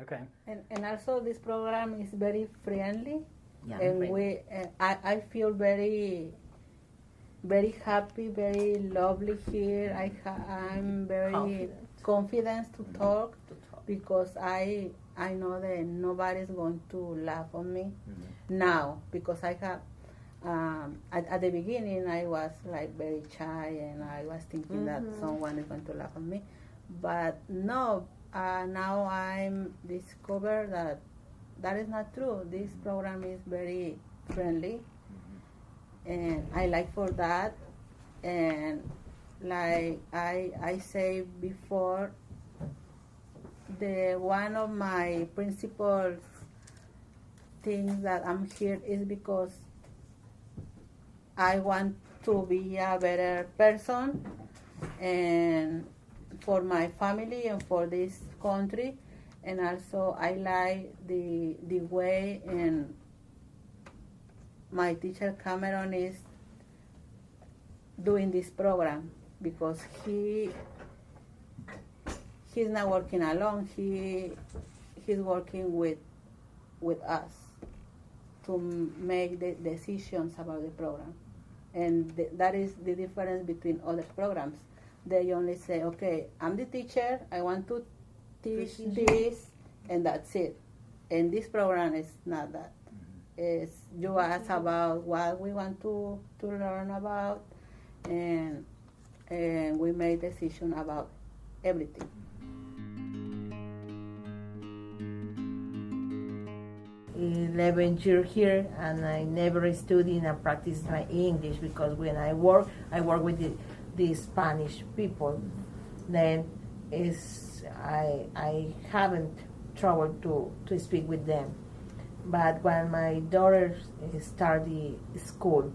Okay. And also this program is very friendly, Yeah, and friendly. I feel very happy, very lovely here. I'm very confident to talk To talk. because I know that nobody's going to laugh on me now, because I have at the beginning I was like very shy, and I was thinking that someone is going to laugh on me, but no, now I'm discovered that that is not true. This program is very friendly, and I like for that. And like I say before, the one of my principal things that I'm here is because I want to be a better person, and for my family and for this country. And also I like the way and my teacher Cameron is doing this program, because he's not working alone. He's working with us to make the decisions about the program, and that is the difference between other programs. They only say, okay, I'm the teacher, I want to teach this, and that's it. And this program is not that. It's, you ask about what we want to learn about, and we make decision about everything. 11 years here, and I never studied and practice my English, because when I work with the Spanish people. Then I haven't trouble to speak with them. But when my daughter started school,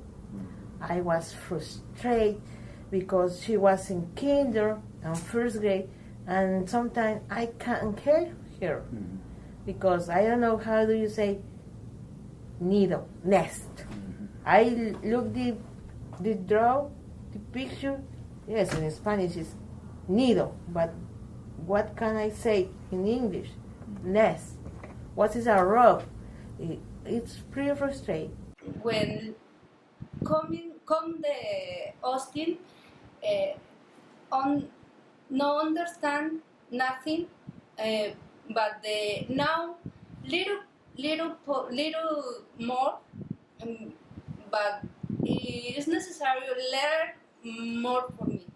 I was frustrated because she was in kinder and first grade, and sometimes I can't hear her because I don't know how do you say needle, nest. I look the draw, the picture, yes, in Spanish is needle, but what can I say in English? Nest. What is a rope? It's pretty frustrating. When come the Austin, on no understand nothing, but the now little more, but it is necessary to learn more for me.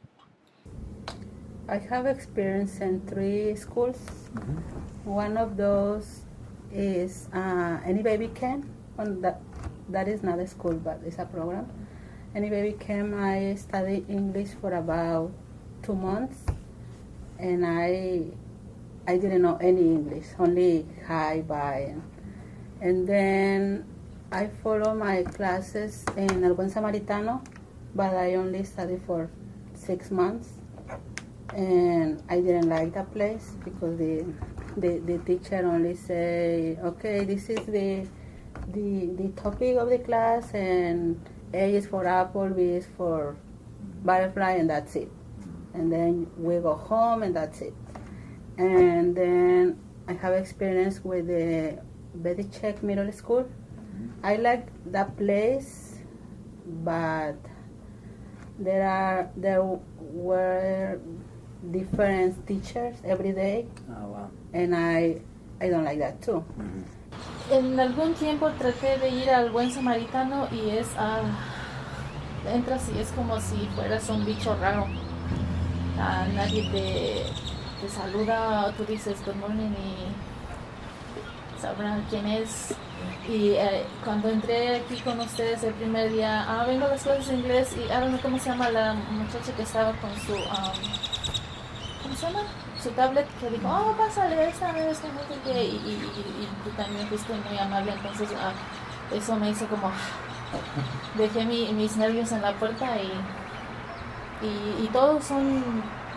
I have experience in 3 schools. One of those is Any Baby Can. That is not a school, but it's a program. Any Baby Can, I studied English for about 2 months, and I didn't know any English, only hi, bye. And then I follow my classes in El Buen Samaritano, but I only studied for 6 months. And I didn't like that place because the teacher only say, okay, this is the topic of the class, and A is for apple, B is for butterfly, and that's it. And then we go home, and that's it. And then I have experience with the Betty Check Middle School. I like that place, but there were different teachers every day. Oh, wow. And I don't like that too. En algún tiempo traté de ir al Buen Samaritano y entras y es como si fueras un bicho raro. Nadie te saluda, tú dices good morning y sabrán quién es. Y cuando entré aquí con ustedes el primer día, vengo a las clases de inglés y no sé cómo se llama la muchacha que estaba con su, ¿cómo se llama? Su tablet, que dijo, pásale, esta vez que no sé qué, y tú también fuiste muy amable, entonces eso me hizo como, dejé mis nervios en la puerta y todos son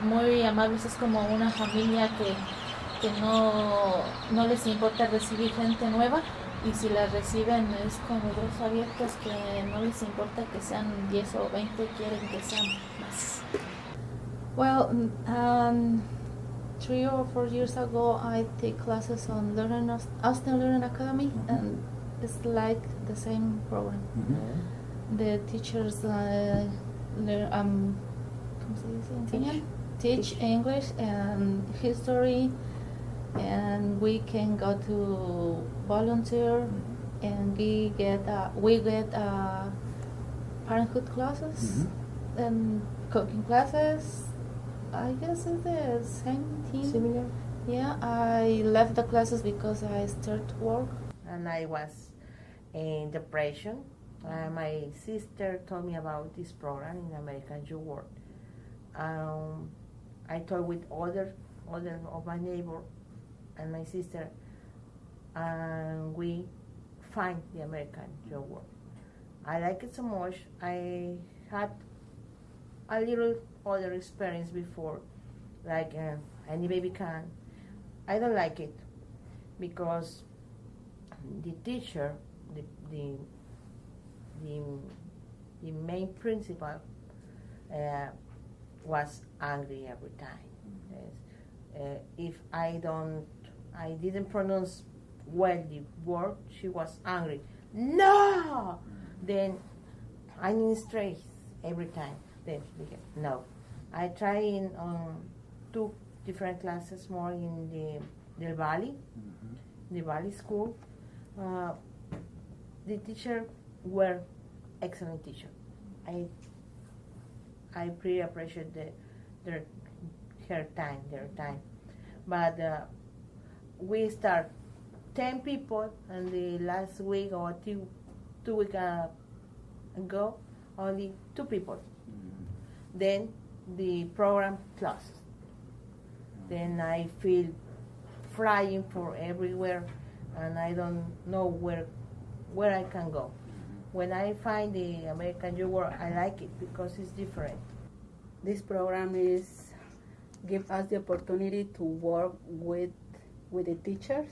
muy amables, es como una familia que no les importa recibir gente nueva, y si la reciben es con los brazos abiertos, que no les importa que sean 10 o 20, quieren que sean más. Well, 3 or 4 years ago, I take classes on Austin Learning Academy, and it's like the same program. The teachers ¿cómo se dice? Enseñan? Teach English and history, and we can go to volunteer, and we get parenthood classes and cooking classes. I guess it's the same thing. Similar. Yeah, I left the classes because I started work. And I was in depression. My sister told me about this program in American Jew World. I talked with other of my neighbor and my sister, and we find the American Jew World. I like it so much. I had a little other experience before, like Any Baby Can. I don't like it because the teacher, the main principal, was angry every time. Yes. If I didn't pronounce well the word, she was angry. No! Then I'm in stress every time. Then no. I try in 2 different classes more in the Valley, the Valley School. The teacher were excellent teacher. I pretty appreciate their time. But we start 10 people, and the last week or 2 weeks ago, only 2 people. Then the program closes. Then I feel flying for everywhere, and I don't know where I can go. When I find the American Jew World, I like it because it's different. This program give us the opportunity to work with the teachers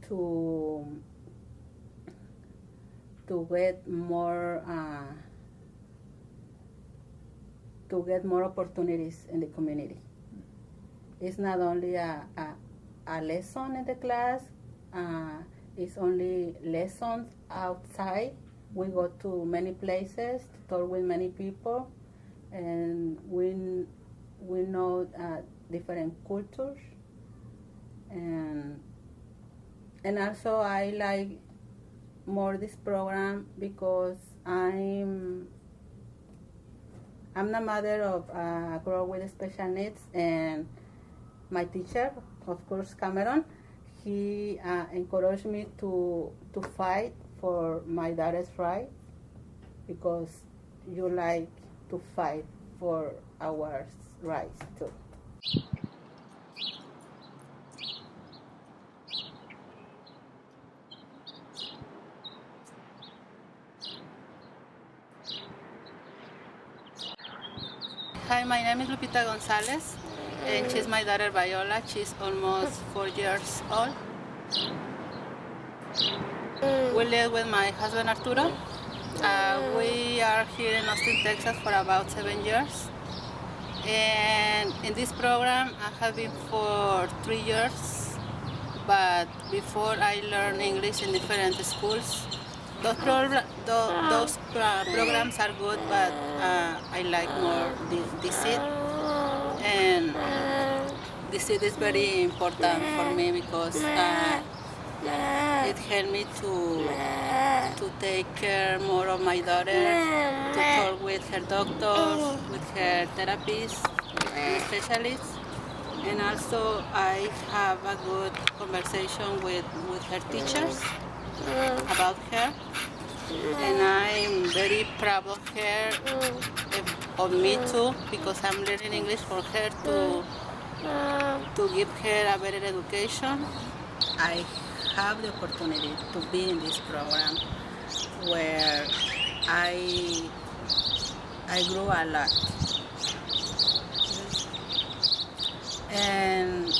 to get more opportunities in the community. It's not only a lesson in the class. It's only lessons outside. We go to many places to talk with many people, and we know different cultures, and also I like more this program because I'm the mother of a girl with special needs, and my teacher, of course, Cameron, he encouraged me to fight for my daughter's right, because you like to fight for our rights too. Hi, my name is Lupita Gonzalez, and she's my daughter Viola. She's almost 4 years old. We live with my husband Arturo. We are here in Austin, Texas for about 7 years. And in this program I have been for 3 years, but before I learned English in different schools. Those programs are good, but I like more the seed. And the seed is very important for me because it helped me to take care more of my daughter, to talk with her doctors, with her therapists, and specialists. And also I have a good conversation with her teachers about her. And I'm very proud of her, of me too, because I'm learning English for her to give her a better education. I have the opportunity to be in this program where I grew a lot. And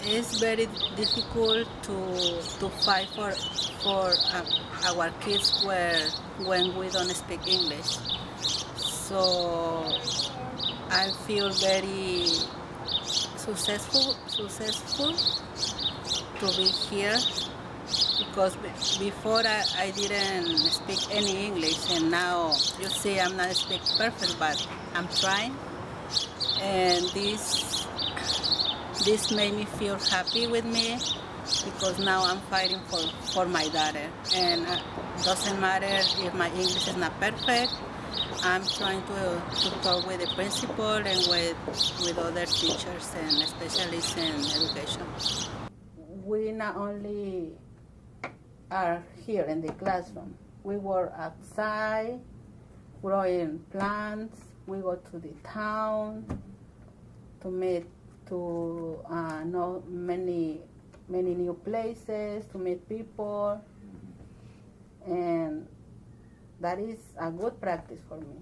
it's very difficult to fight for our kids when we don't speak English. So I feel very successful to be here because before I didn't speak any English, and now you see I'm not speak perfect, but I'm trying, and this made me feel happy with me because now I'm fighting for my daughter, and doesn't matter if my English is not perfect. I'm trying to talk with the principal and with other teachers and specialists in education. We not only are here in the classroom, we work outside, growing plants, we go to the town to know many new places, to meet people, and that is a good practice for me.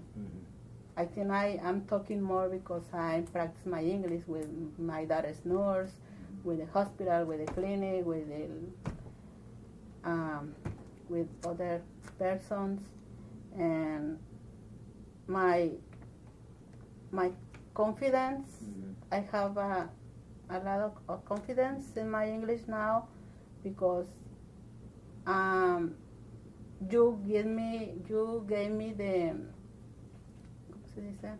I think I'm talking more because I practice my English with my daughter's nurse, with the hospital, with the clinic, with other persons, and my confidence. I have a lot of confidence in my English now because you gave me the ¿cómo se dice?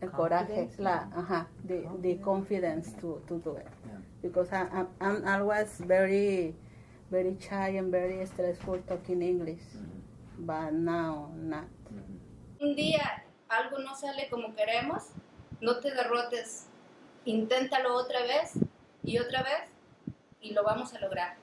El coraje, the confidence to do it. Yeah. Because I'm always very shy and very stressful talking English, but now not. Un día algo no sale como queremos, no te derrotes, inténtalo otra vez y lo vamos a lograr.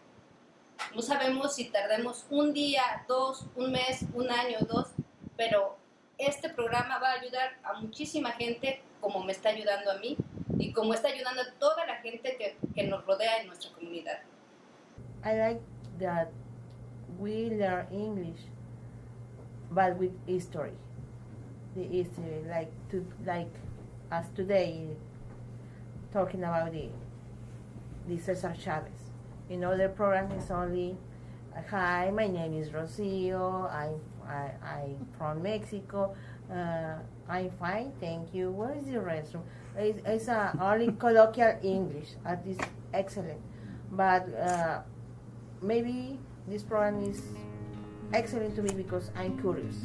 No sabemos si tardemos un día, 2, un mes, un año, 2, pero este programa va a ayudar a muchísima gente como me está ayudando a mí y como está ayudando a toda la gente que nos rodea en nuestra comunidad. I like that we learn English, but with history. The history, like as today, talking about the Cesar Chavez. In other programs, it's only, hi, my name is Rocio. I'm from Mexico. I'm fine, thank you. Where is the restroom? It's only colloquial English. That is excellent. But maybe this program is excellent to me because I'm curious.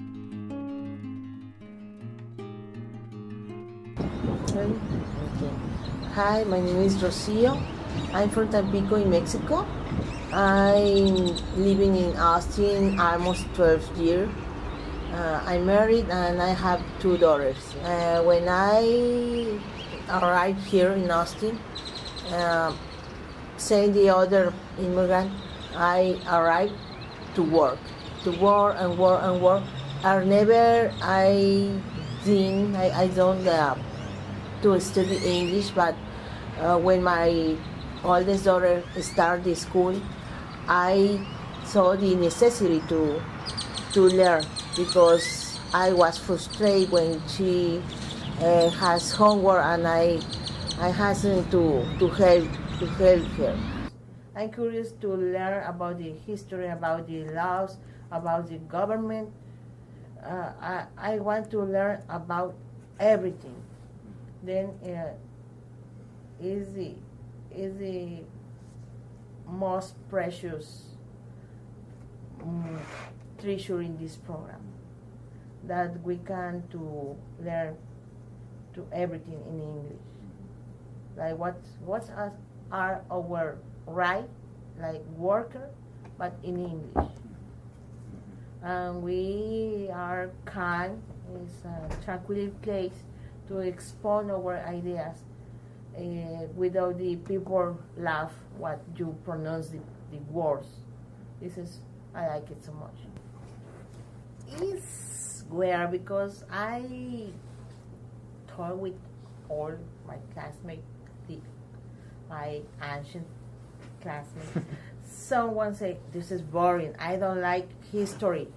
Okay. Hi, my name is Rocio. I'm from Tampico in Mexico. I'm living in Austin almost 12 years. I'm married and I have 2 daughters. When I arrived here in Austin, same the other immigrant, I arrived to work and work. I don't to study English, but when my oldest daughter started school, I saw the necessity to learn because I was frustrated when she has homework and I hasn't to help her. I'm curious to learn about the history, about the laws, about the government. I want to learn about everything. Then is the most precious treasure in this program that we can to learn to everything in English. Like what are our right, like worker, but in English. And we are kind. It's a tranquil place to expose our ideas without the people laugh what you pronounce the words. I like it so much. It's weird because I talk with all my classmates, my ancient classmates. Someone say, this is boring, I don't like history.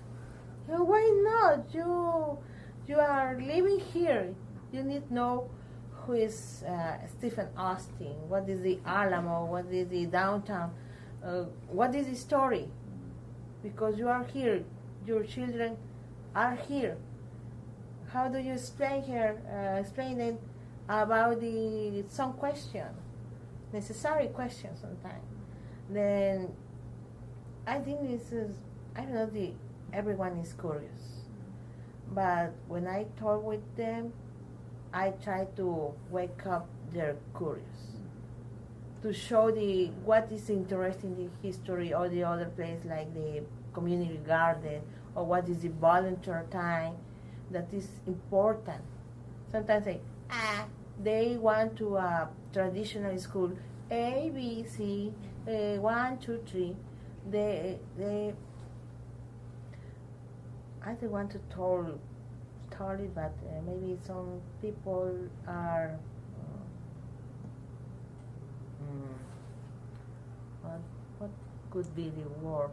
Why not? You are living here. You need to know who is Stephen Austin, what is the Alamo, what is the downtown, what is the story? Because you are here, your children are here. how do you explain here, explain it about some question, necessary question sometimes. Then I think this is, I don't know, everyone is curious. But when I talk with them, I try to wake up their curious, to show what is interesting in the history or the other place, like the community garden, or what is the volunteer time that is important. Sometimes they want to a traditional school, A, B, C, 1, 2, 3. I don't want to tell it, but maybe some people are what could be the word?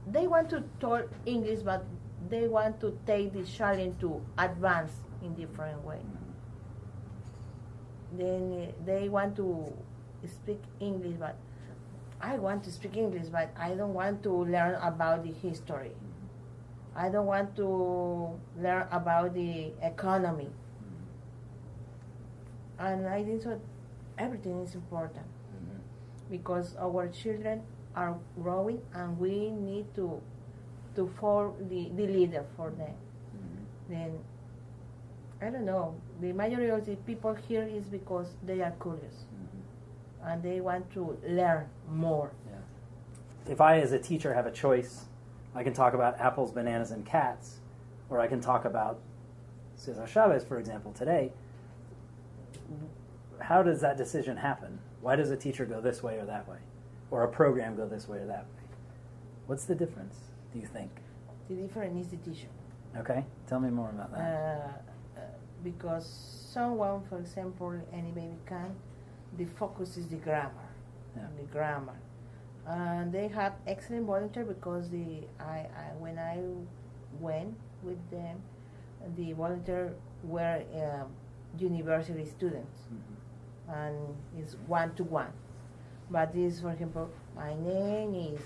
They want to talk English, but they want to take the challenge to advance in different way. Then they want to speak English, but I want to speak English, but I don't want to learn about the history. I don't want to learn about the economy. And I think so everything is important, because our children are growing and we need to follow the leader for them. Then I don't know, the majority of the people here is because they are curious and they want to learn more. Yeah. If I as a teacher have a choice, I can talk about apples, bananas, and cats, or I can talk about Cesar Chavez, for example, today. How does that decision happen? Why does a teacher go this way or that way? Or a program go this way or that way? What's the difference, do you think? The difference is the teacher. Okay, tell me more about that. Because someone, for example, any baby can, the focus is the grammar. Yeah. The grammar. And they have excellent volunteer, because when I went with them, the volunteer were university students, and it's 1-to-1. But this, for example, my name is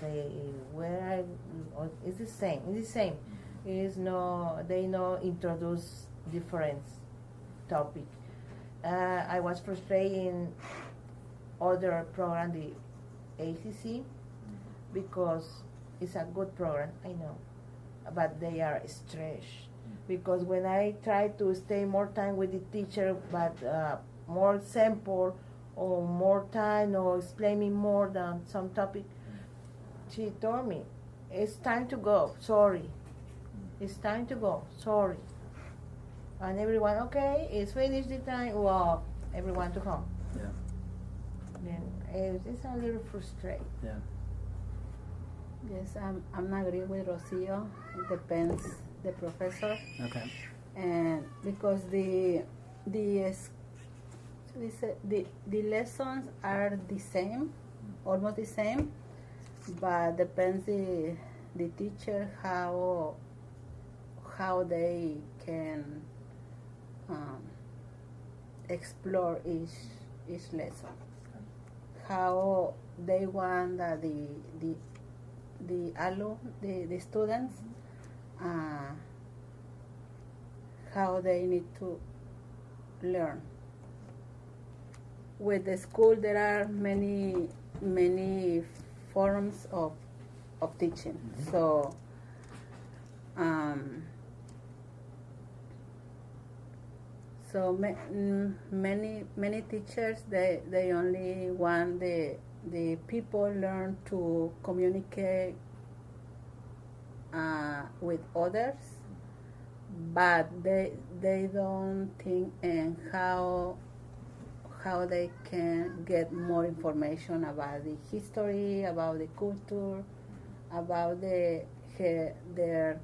it's the same. It's the same. It is they introduce different topic. I was frustrated in other program, the ACC, because it's a good program, I know, but they are stressed. Because when I try to stay more time with the teacher, but more sample or more time or explaining more than some topic, she told me, it's time to go, sorry. It's time to go, sorry. And everyone, okay, it's finished the time, well, everyone to home. Yeah. Then it's a little frustrating. Yeah. Yes, I'm agree with Rocio. It depends the professor, Okay. and because the lessons are the same, almost the same, but depends the teacher how they can explore each lesson, how they want that the students how they need to learn. With the school, there are many forms of teaching. So many teachers they only want the people learn to communicate with others, but they don't think in how they can get more information about the history, about the culture, about their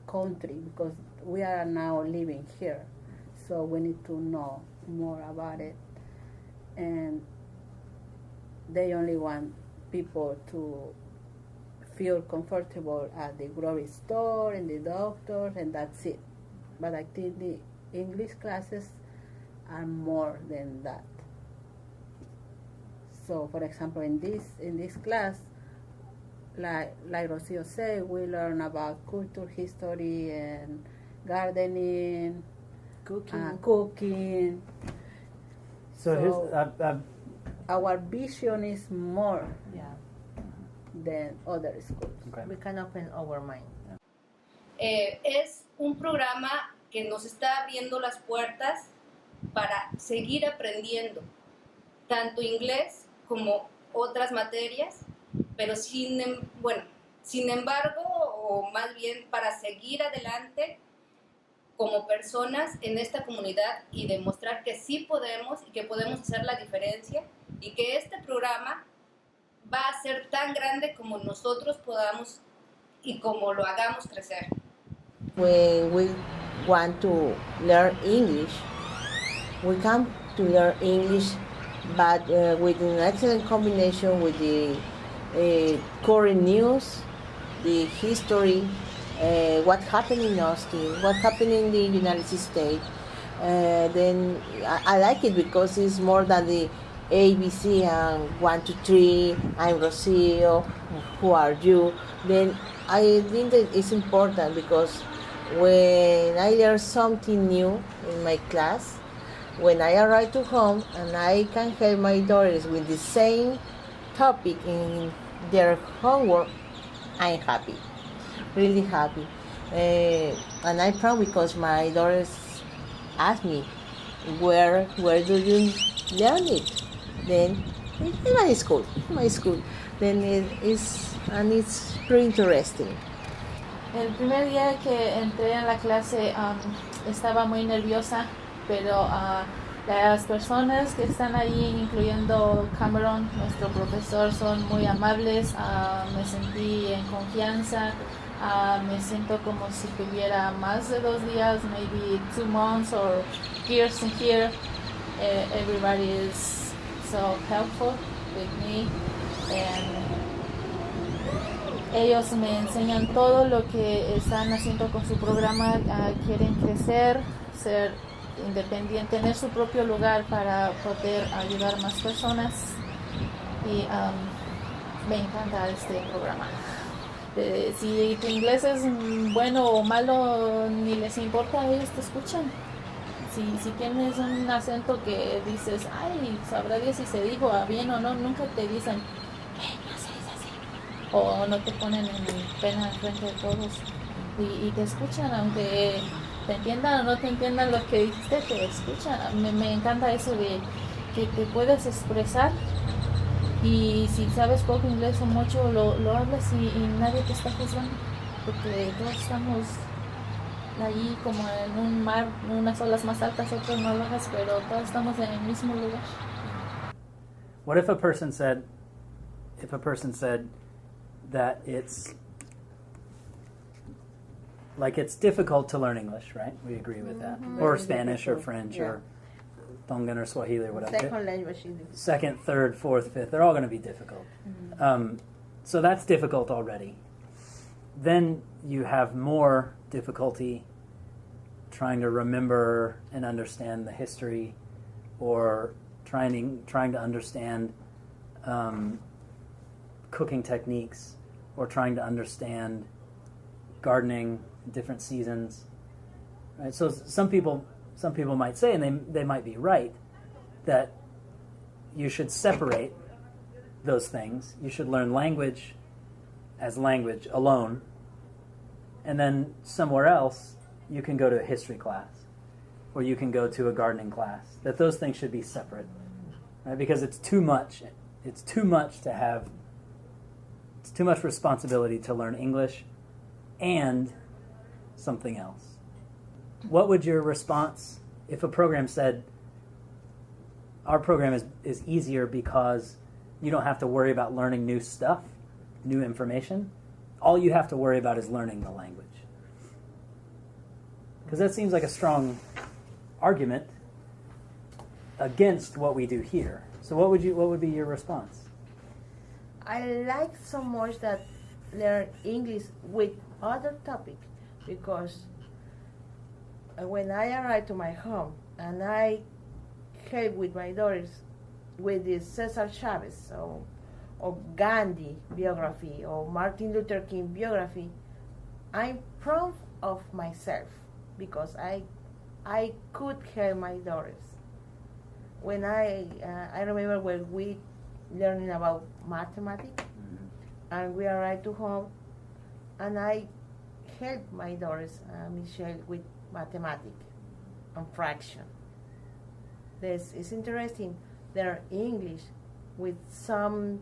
country, because we are now living here, so we need to know more about it. And they only want people to feel comfortable at the grocery store and the doctor, and that's it. But I think the English classes are more than that. So, for example, in this class, like Rocio said, we learn about culture, history, and gardening, cooking. So here's Our vision is more Yeah, than other schools. okay. we can open our mind. Es un programa que nos está abriendo las puertas para seguir aprendiendo, tanto inglés como otras materias, pero sin embargo, o más bien para seguir adelante como personas en esta comunidad y demostrar que sí podemos y que podemos hacer la diferencia y que este programa va a ser tan grande como nosotros podamos y como lo hagamos crecer. When we want to learn English, we come to learn English, but with an excellent combination with the current news, the history, what happened in Austin, what happened in the United States. Then I like it because it's more than the ABC and 1, 2, 3, I'm Rocio, who are you? Then I think that it's important because when I learn something new in my class, when I arrive to home and I can help my daughters with the same topic in their homework, I'm happy, really happy. And I'm proud because my daughters ask me, where do you learn it? Then in my school. Then it's pretty interesting. El primer día que entré en la clase estaba muy nerviosa, pero las personas que están ahí, incluyendo Cameron, nuestro profesor, son muy amables. Me sentí en confianza. Me siento como si tuviera más de 2 días, maybe 2 months or years in here. Everybody is so helpful with me, and ellos me enseñan todo lo que están haciendo con su programa. Quieren crecer, ser independiente, tener su propio lugar para poder ayudar a más personas, y me encanta este programa. Si tu inglés es bueno o malo, ni les importa, ellos te escuchan. Si tienes un acento que dices, ay, sabrá Dios si se dijo bien o no, nunca te dicen, no se dice así, o no te ponen en pena frente de todos, y te escuchan, aunque te entiendan o no te entiendan lo que dijiste, te escuchan. Me encanta eso de que te puedes expresar, y si sabes poco inglés o mucho, lo hablas y nadie te está juzgando, porque todos estamos allí como en un mar, unas olas más altas, otras más bajas, pero todos estamos en el mismo lugar. What if a person said that it's difficult to learn English, right? We agree with that. Or Very Spanish or difficult. French Yeah. or Tongan or Swahili or whatever. Second language is difficult. Second, third, fourth, fifth, they're all going to be difficult. So that's difficult already. Then you have more difficulty trying to remember and understand the history, or trying to understand cooking techniques, or trying to understand gardening, different seasons. Right? So some people might say, and they might be right, that you should separate those things. You should learn language as language alone, and then somewhere else you can go to a history class, or you can go to a gardening class. That those things should be separate, right? Because it's too much. It's too much to have. It's too much responsibility to learn English and something else. What would your response if a program said, our program is easier because you don't have to worry about learning new stuff, new information. All you have to worry about is learning the language. Because that seems like a strong argument against what we do here. So what would be your response? I like so much that learn English with other topic, because when I arrive to my home and I help with my daughters with the Cesar Chavez, so or Gandhi biography or Martin Luther King biography, I'm proud of myself because I could help my daughters. When I remember when we learning about mathematics, and we arrived to home, and I helped my daughters, Michelle, with mathematics and fraction. It's interesting. Their English with some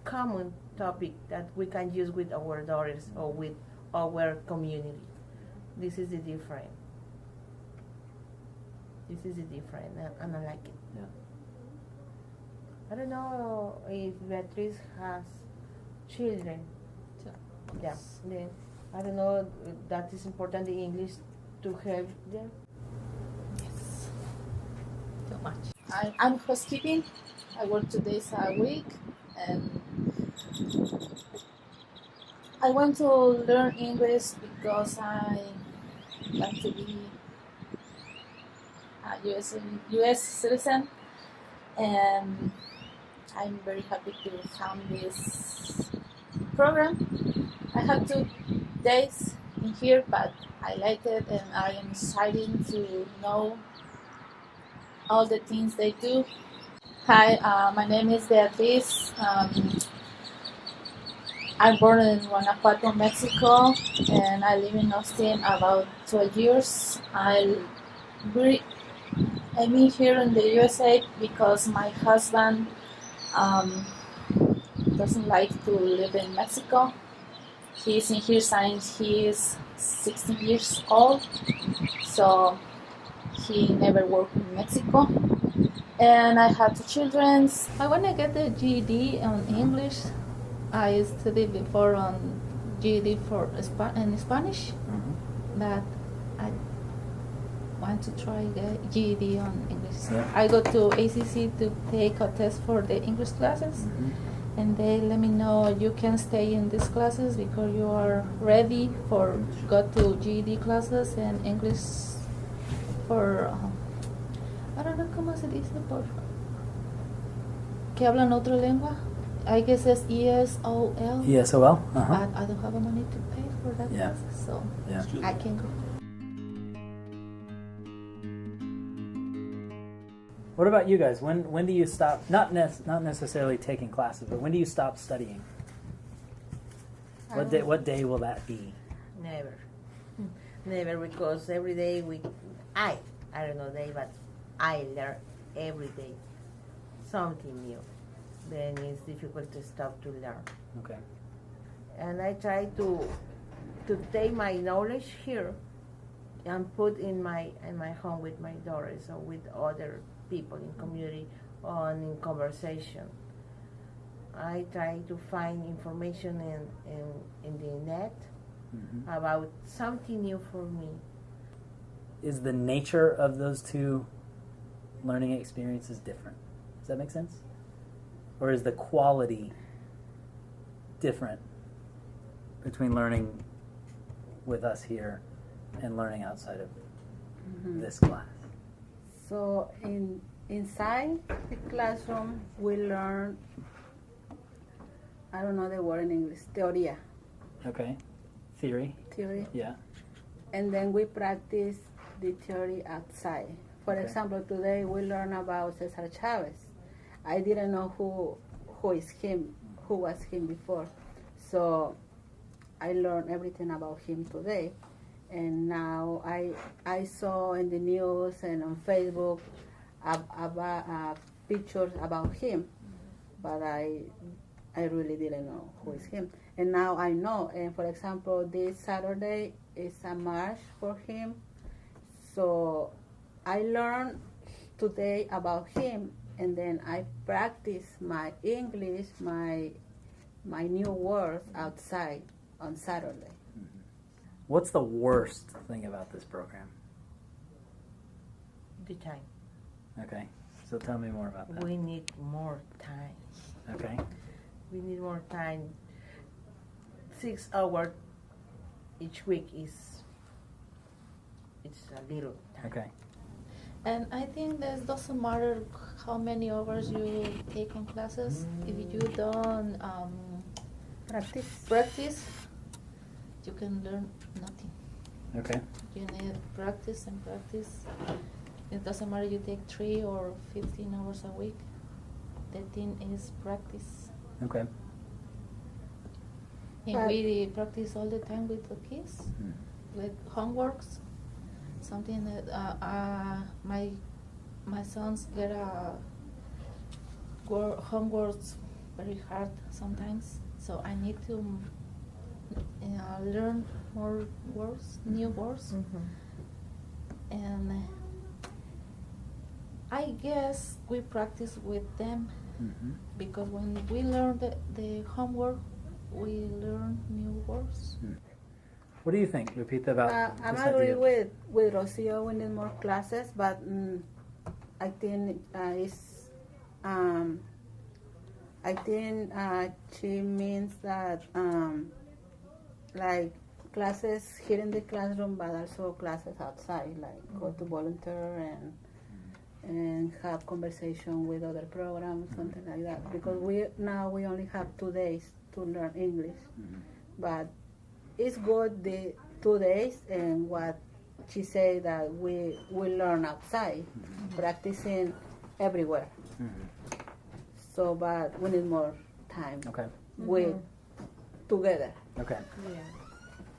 common topic that we can use with our daughters or with our community. This is the difference. This is the difference, and I like it. Yeah. I don't know if Beatriz has children. Yeah. I don't know if that is important, the English, to help them. Yes. Too much. I'm housekeeping. I work 2 days a week, and I want to learn English because I like to be a U.S. citizen, and I'm very happy to found this program. I have 2 days in here, but I like it, and I am excited to know all the things they do. Hi, my name is Beatriz. I'm born in Guanajuato, Mexico, and I live in Austin about 12 years. I'm here in the USA because my husband doesn't like to live in Mexico. He's in here since he is 16 years old, so he never worked in Mexico. And I have 2 children. I want to get the GED on English. I studied before on GED for in Spanish, but I want to try the GED on English. Yeah. I go to ACC to take a test for the English classes, and they let me know you can stay in these classes because you are ready for go to GED classes and English for I don't know cómo se dice por que hablan otra lengua. I guess it's ESOL. ESOL? But I don't have the money to pay for that classes, so I can go. What about you guys? When do you stop? Not necessarily taking classes, but when do you stop studying? What day will that be? Never, because every day I don't know day, but I learn every day something new. Then it's difficult to stop to learn. Okay. And I try to take my knowledge here and put in my home with my daughters or with other people in community or in conversation. I try to find information in the net about something new for me. Is the nature of those 2 learning experiences different? Does that make sense? Or is the quality different between learning with us here and learning outside of this class? So inside the classroom, we learn, I don't know the word in English, teoría. Okay. Theory? Yeah. And then we practice the theory outside. For example, today we learn about Cesar Chavez. I didn't know who was him before. So I learned everything about him today. And now I saw in the news and on Facebook about pictures about him, but I really didn't know who is him. And now I know. And for example, this Saturday is a march for him. So I learned today about him, and then I practice my English, my new words outside on Saturday. What's the worst thing about this program? The time. Okay. So tell me more about that. We need more time. Okay. We need more time. 6 hours each week it's a little time. Okay. And I think this doesn't matter how many hours you take on classes. If you don't practice, you can learn nothing. Okay. You need practice and practice. It doesn't matter you take 3 or 15 hours a week. The thing is practice. Okay. And we practice all the time with the kids, with homeworks. Something that my sons get homeworks very hard sometimes. So I need to learn more words, new words. And I guess we practice with them because when we learn the homework, we learn new words. What do you think, Lupita, about I'm this agree idea? with Rocio. We need more classes, but I think she means that like classes here in the classroom, but also classes outside, like go to volunteer and have conversation with other programs, something like that. Because we only have 2 days to learn English, but it's good the 2 days, and what she said that we learn outside, practicing everywhere. So, but we need more time. Okay. With together. Okay. Yeah.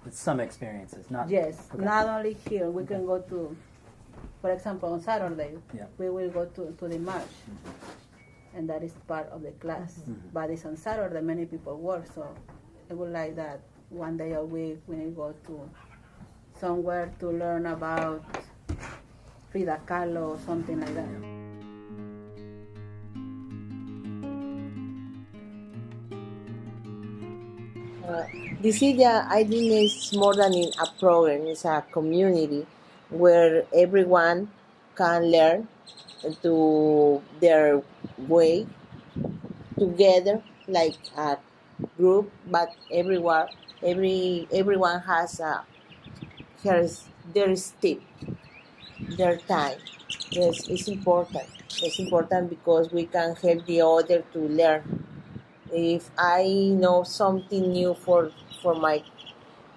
It's some experiences, not Yes, okay. not only here. We can go to, for example, on Saturday, we will go to the march, and that is part of the class. But it's on Saturday, many people work, so I would like that one day a week we need to go to somewhere to learn about Frida Kahlo or something like that. This idea, I think, is more than in a program. It's a community where everyone can learn to their way together, like a group. But everyone has their step, their time. Yes, it's important. It's important because we can help the other to learn. If I know something new for my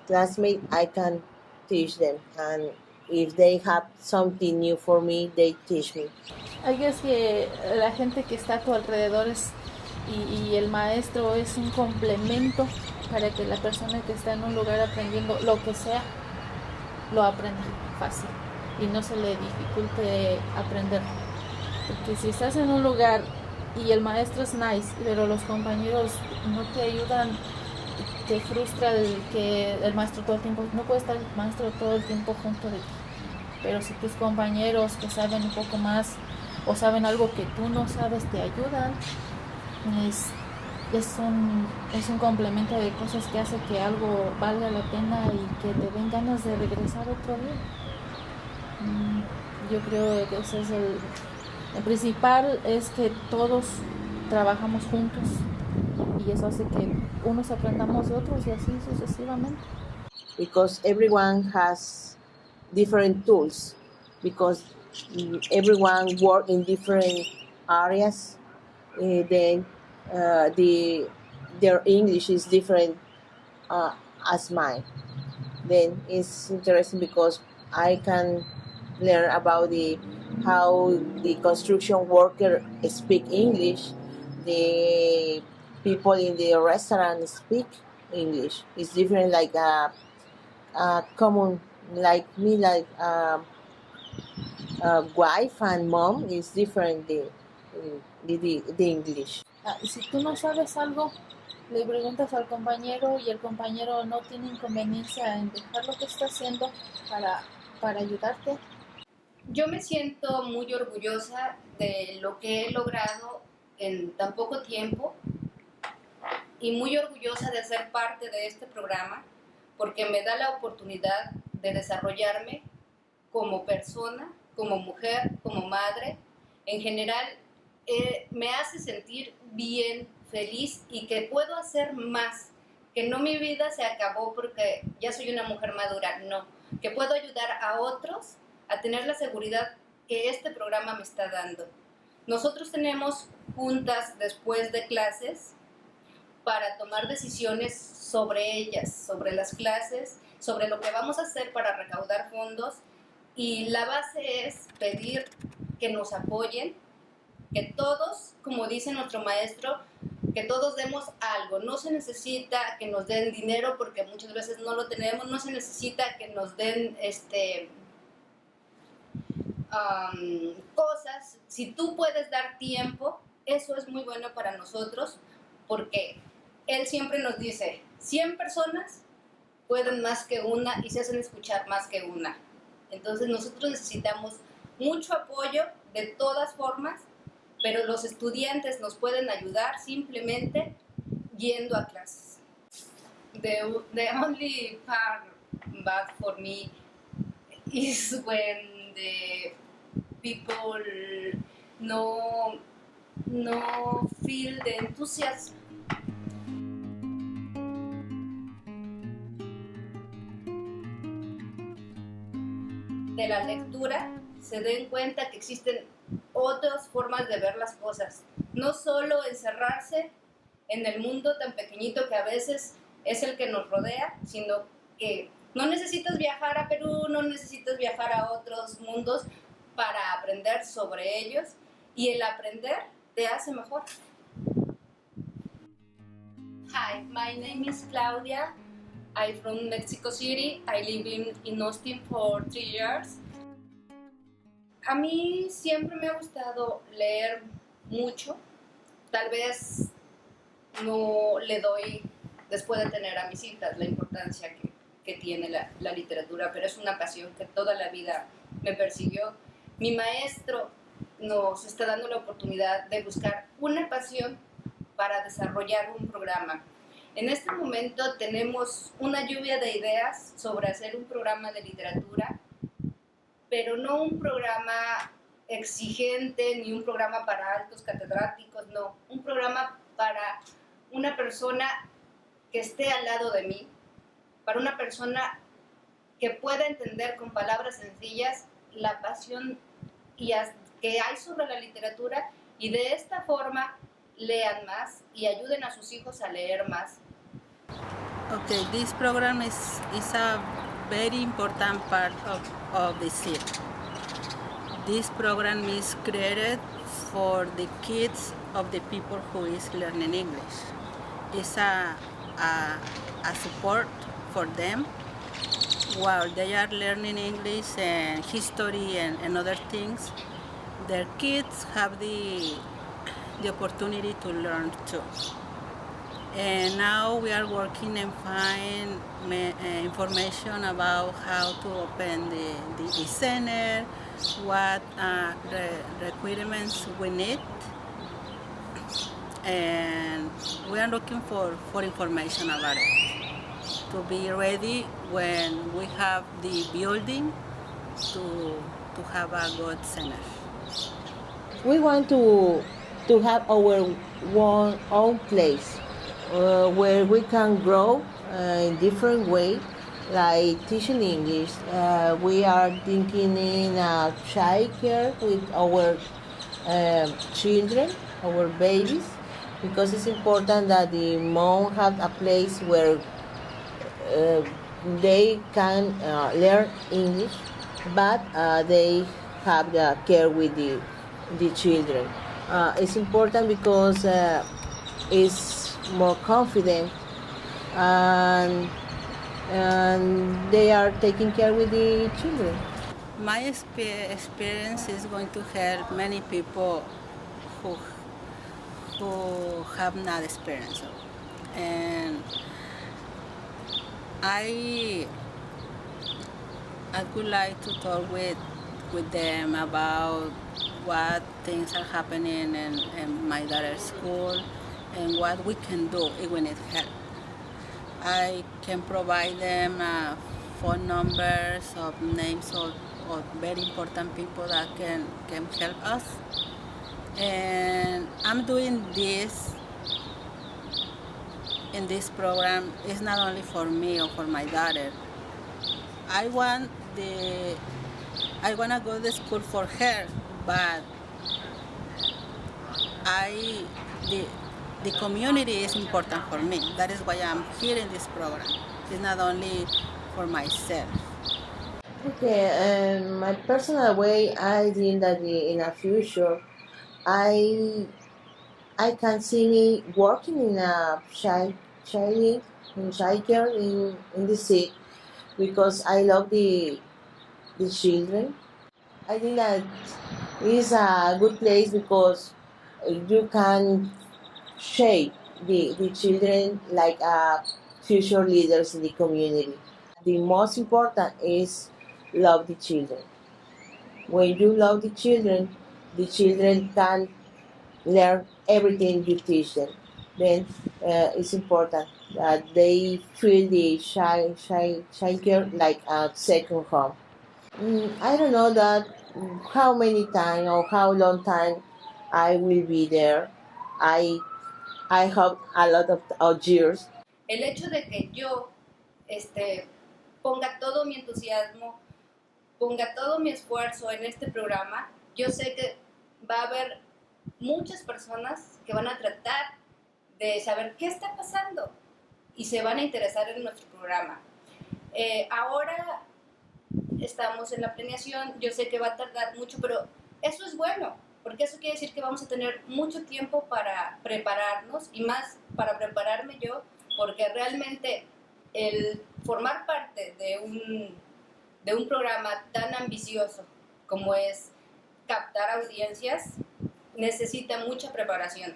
classmate, I can teach them, and if they have something new for me, they teach me. I guess que la gente que está a tu alrededor y el maestro es un complemento para que la persona que está en un lugar aprendiendo lo que sea, lo aprenda fácil y no se le dificulte aprender. Porque si estás en un lugar y el maestro es nice, pero los compañeros no te ayudan, te frustra que el maestro todo el tiempo, no puede estar el maestro todo el tiempo junto de ti. Pero si tus compañeros que saben un poco más o saben algo que tú no sabes te ayudan, es un complemento de cosas que hace que algo valga la pena y que te den ganas de regresar otro día. Yo creo que ese es el principal, es que todos trabajamos juntos y eso hace que unos aprendamos de otros y así sucesivamente. Because everyone has different tools, because everyone work in different areas, then their English is different as mine. Then it's interesting because I can learn about how the construction worker speak English, the people in the restaurant speak English. It's different, like a common, like me, like wife and mom is different the English. Si tú no sabes algo, le preguntas al compañero y el compañero no tiene inconveniencia en dejar lo que está haciendo para ayudarte. Yo me siento muy orgullosa de lo que he logrado en tan poco tiempo y muy orgullosa de ser parte de este programa porque me da la oportunidad de desarrollarme como persona, como mujer, como madre. En general, me hace sentir bien, feliz y que puedo hacer más, que no mi vida se acabó porque ya soy una mujer madura, no, que puedo ayudar a otros a tener la seguridad que este programa me está dando. Nosotros tenemos juntas después de clases para tomar decisiones sobre ellas, sobre las clases, sobre lo que vamos a hacer para recaudar fondos, y la base es pedir que nos apoyen, que todos, como dice nuestro maestro, que todos demos algo. No se necesita que nos den dinero porque muchas veces no lo tenemos, no se necesita que nos den cosas. Si tú puedes dar tiempo, eso es muy bueno para nosotros, porque él siempre nos dice, 100 personas pueden más que una y se hacen escuchar más que una. Entonces nosotros necesitamos mucho apoyo de todas formas, pero los estudiantes nos pueden ayudar simplemente yendo a clases. The only part bad for me is when the people no feel the enthusiasm. De la lectura se den cuenta que existen otras formas de ver las cosas, no solo encerrarse en el mundo tan pequeñito que a veces es el que nos rodea, sino que no necesitas viajar a Perú, no necesitas viajar a otros mundos para aprender sobre ellos, y el aprender te hace mejor. Hi, my name is Claudia. I'm from Mexico City. I live in Austin for 3 years. A mí siempre me ha gustado leer mucho. Tal vez no le doy, después de tener a mis hijas, la importancia que tiene la literatura, pero es una pasión que toda la vida me persiguió. Mi maestro nos está dando la oportunidad de buscar una pasión para desarrollar un programa. En este momento tenemos una lluvia de ideas sobre hacer un programa de literatura, pero no un programa exigente ni un programa para altos catedráticos, no, un programa para una persona que esté al lado de mí, para una persona que pueda entender con palabras sencillas la pasión que hay sobre la literatura, y de esta forma lean más y ayuden a sus hijos a leer más. Okay, this program is a very important part of the city. This program is created for the kids of the people who is learning English. It's a support for them while they are learning English and history and other things. Their kids have the opportunity to learn too. And now we are working and find information about how to open the center, what requirements we need, and we are looking for information about it to be ready when we have the building to have a good center. We want to have our own place where we can grow in different ways, like teaching English. We are thinking in a child care with our children, our babies, because it's important that the mom have a place where they can learn English, but they have the care with the children. It's important because it's more confident and they are taking care with the children. My experience is going to help many people who have not experience, and I would like to talk with them about what things are happening in my daughter's school and what we can do if we need help. I can provide them phone numbers of names of very important people that can help us. And I'm doing this in this program. It's not only for me or for my daughter. I want the I want to go to school for her, but I the the community is important for me. That is why I'm here in this program. It's not only for myself. Okay, my personal way, I think that in the future, I I can see me working in a child in child care in the city because I love the children. I think that is a good place because you can shape the children like future leaders in the community. The most important is love the children. When you love the children can learn everything you teach them. Then it's important that they feel the child care like a second home. I don't know that how many time or how long time I will be there. I I hope a lot of years. El hecho de que yo ponga todo mi entusiasmo, ponga todo mi esfuerzo en este programa, yo sé que va a haber muchas personas que van a tratar de saber qué está pasando y se van a interesar en nuestro programa. Ahora estamos en la planeación, yo sé que va a tardar mucho, pero eso es bueno, porque eso quiere decir que vamos a tener mucho tiempo para prepararnos y más para prepararme yo, porque realmente el formar parte de un programa tan ambicioso como es captar audiencias necesita mucha preparación.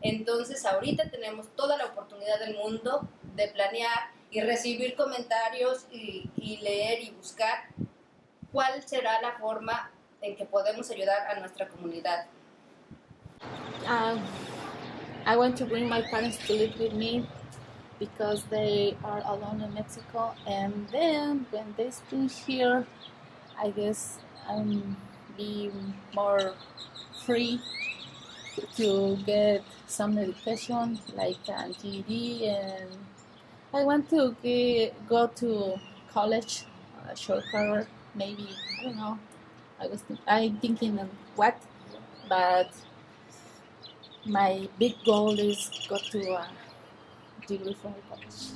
Entonces ahorita tenemos toda la oportunidad del mundo de planear y recibir comentarios y leer y buscar cuál será la forma en que podemos ayudar a nuestra comunidad. I want to bring my parents to live with me because they are alone in Mexico, and then when they stay here, I guess I'm be more free to get some education like a GED, and I want to go to college, a short career, maybe, I don't know. I'm thinking of what, but my big goal is go to a degree from college.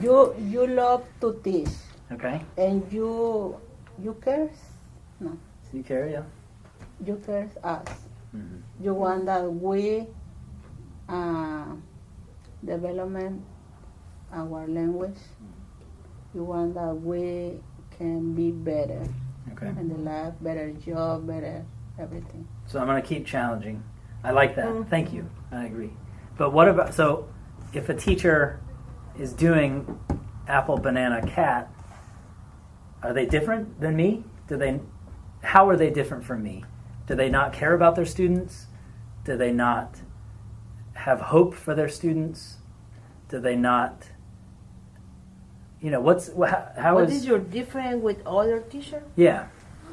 You love to teach, Okay. and you cares. No, So you care, yeah. you cares us. Mm-hmm. You want that we development our language. You want that we can be better Okay. in the life, better job, better everything. So I'm going to keep challenging. I like that. Mhm. Thank you. I agree. But what about, so if a teacher is doing apple, banana, cat, are they different than me? How are they different from me? Do they not care about their students? Do they not have hope for their students? Do they not, What is your difference with other teachers? Yeah,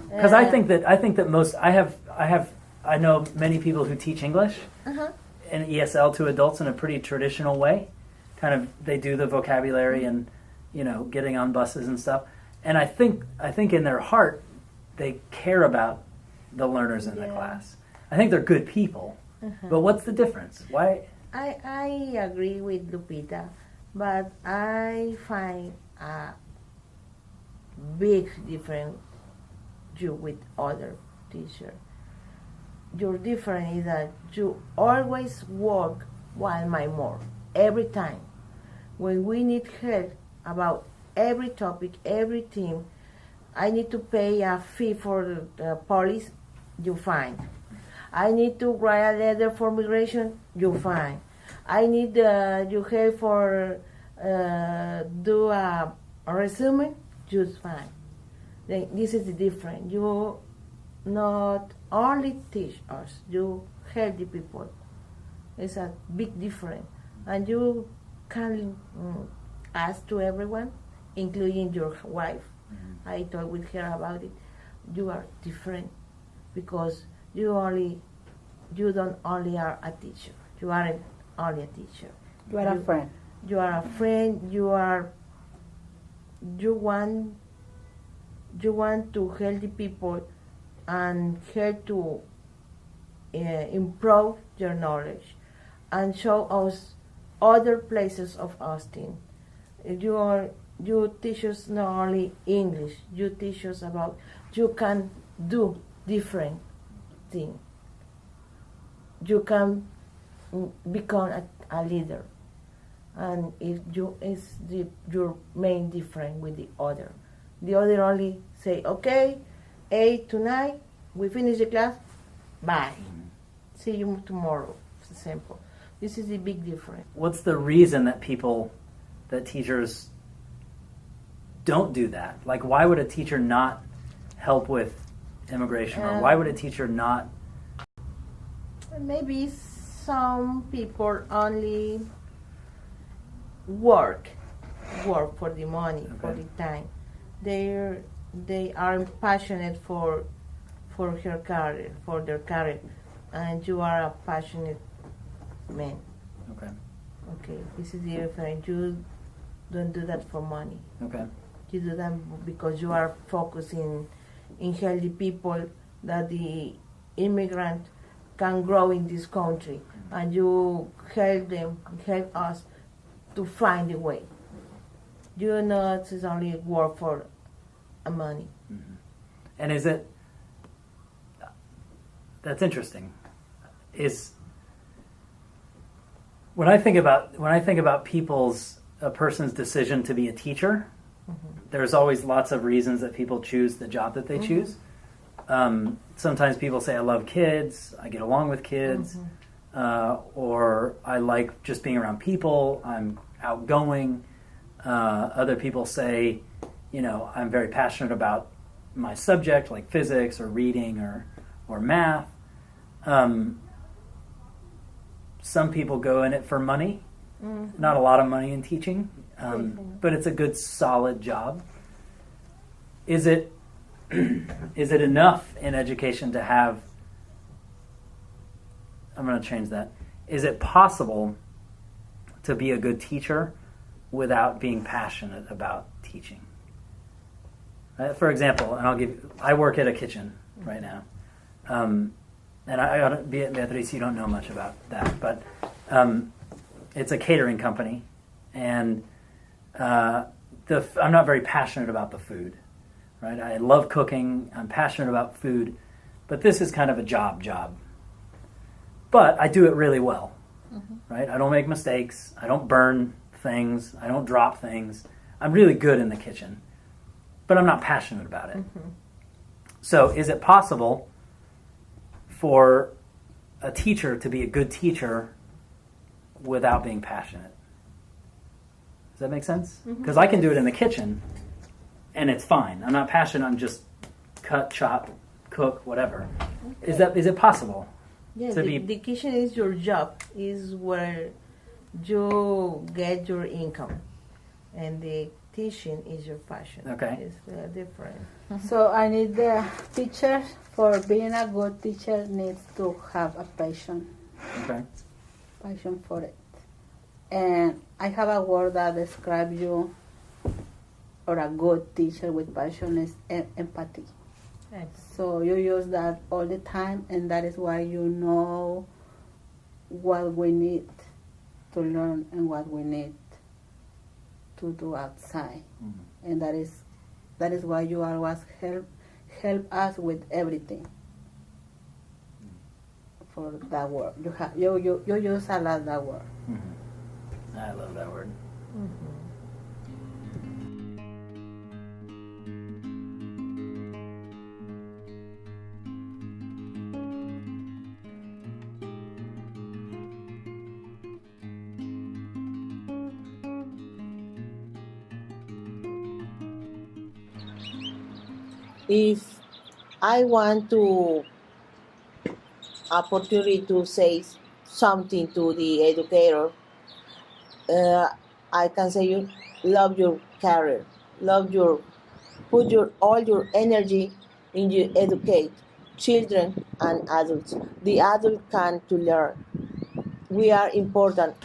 because I think that most I know many people who teach English in ESL to adults in a pretty traditional way. Kind of they do the vocabulary and getting on buses and stuff. And I think in their heart they care about the learners in the class. I think they're good people. But what's the difference? Why? I agree with Lupita, but I find a big difference you with other teacher. Your difference is that you always work 1 mile more every time. When we need help about every topic, every team, I need to pay a fee for the police, you find. I need to write a letter for migration, you find. I need your help for do a resume, just fine. Then this is the difference. You not only teach us, you help the people. It's a big difference. And you can ask to everyone, including your wife. I talked with her about it. You are different because you don't only are a teacher. You aren't only a teacher. You are a friend. You are a friend. You want to help the people and help to improve your knowledge and show us other places of Austin. You teach us not only English. You teach us about you can do different things. You can become a leader, and if you is your main difference with the other. The other only say, okay, 8 to 9, we finish the class, bye. See you tomorrow. It's simple. This is the big difference. What's the reason that teachers don't do that? Like, why would a teacher not help with immigration, or why would a teacher not? Maybe some people only work for the money, for the time. They are passionate for their career, and you are a passionate man. Okay, this is the difference. You don't do that for money. Okay. You do that because you are focusing in helping people that the immigrant can grow in this country, and you help us to find a way. You know, it's only work for money. Mm-hmm. And that's interesting. When I think about a person's decision to be a teacher, there's always lots of reasons that people choose the job that they choose. Sometimes people say, I love kids, I get along with kids, or I like just being around people, I'm outgoing. Other people say, I'm very passionate about my subject, like physics or reading or math. Some people go in it for money. Not a lot of money in teaching, but it's a good, solid job. Is it enough in education to have? I'm going to change that. Is it possible to be a good teacher without being passionate about teaching? For example, and I work at a kitchen right now, and Beatriz, you don't know much about that, but it's a catering company, and I'm not very passionate about the food, right? I love cooking, I'm passionate about food, but this is kind of a job. But I do it really well, right? I don't make mistakes, I don't burn things, I don't drop things. I'm really good in the kitchen, but I'm not passionate about it. So is it possible for a teacher to be a good teacher without being passionate? Does that make sense? Because I can do it in the kitchen, and it's fine. I'm not passionate. I'm just cut, chop, cook, whatever. Okay. Is it possible? Yeah, the kitchen is your job. Is where you get your income, and the teaching is your passion. Okay, it's different. So I need the teacher, for being a good teacher, needs to have a passion. Okay. Passion for it. And I have a word that describes you, or a good teacher with passion, is empathy. So you use that all the time, and that is why you know what we need to learn and what we need to do outside. And that is why you always help us with everything. For that word, you use a lot that word. I love that word. If I want to opportunity to say something to the educator, I can say you love your career, put all your energy in you educate children and adults. The adult can to learn. We are important.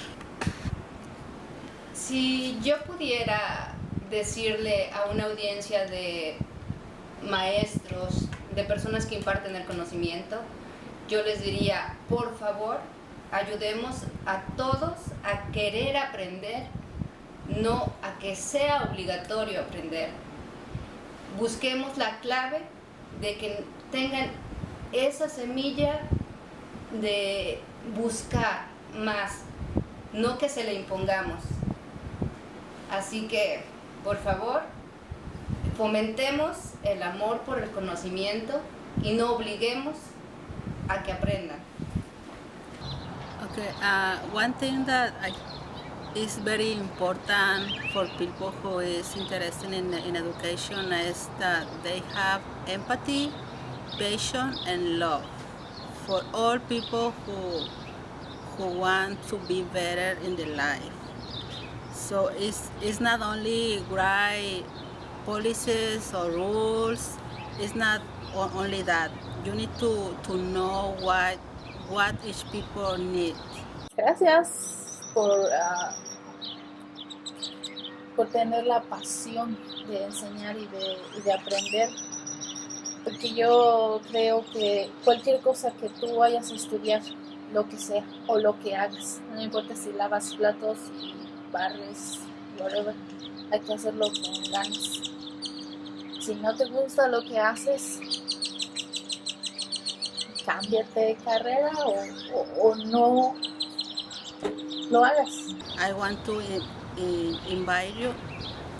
Si yo pudiera decirle a una audiencia de maestros, de personas que imparten el conocimiento, yo les diría, por favor, ayudemos a todos a querer aprender, no a que sea obligatorio aprender. Busquemos la clave de que tengan esa semilla de buscar más, no que se le impongamos. Así que, por favor, fomentemos el amor por el conocimiento y no obliguemos a que aprendan. Okay, one thing that is very important for people who is interested in education is that they have empathy, patience, and love for all people who want to be better in their life. So it's not only write policies or rules. It's not only that. You need to know what each people need. Gracias por tener la pasión de enseñar y de aprender, porque yo creo que cualquier cosa que tú vayas a estudiar, lo que sea o lo que hagas, no importa si lavas platos, barres, whatever, hay que hacerlo con ganas. Si no te gusta lo que haces, cámbiate de carrera o no lo hagas. I want to invite you.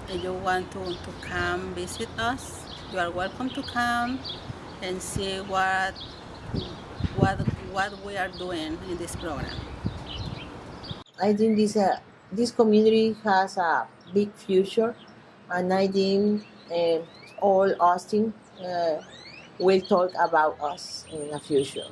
If you want to come visit us, you are welcome to come and see what we are doing in this program. I think this community has a big future, and I think all Austin will talk about us in the future.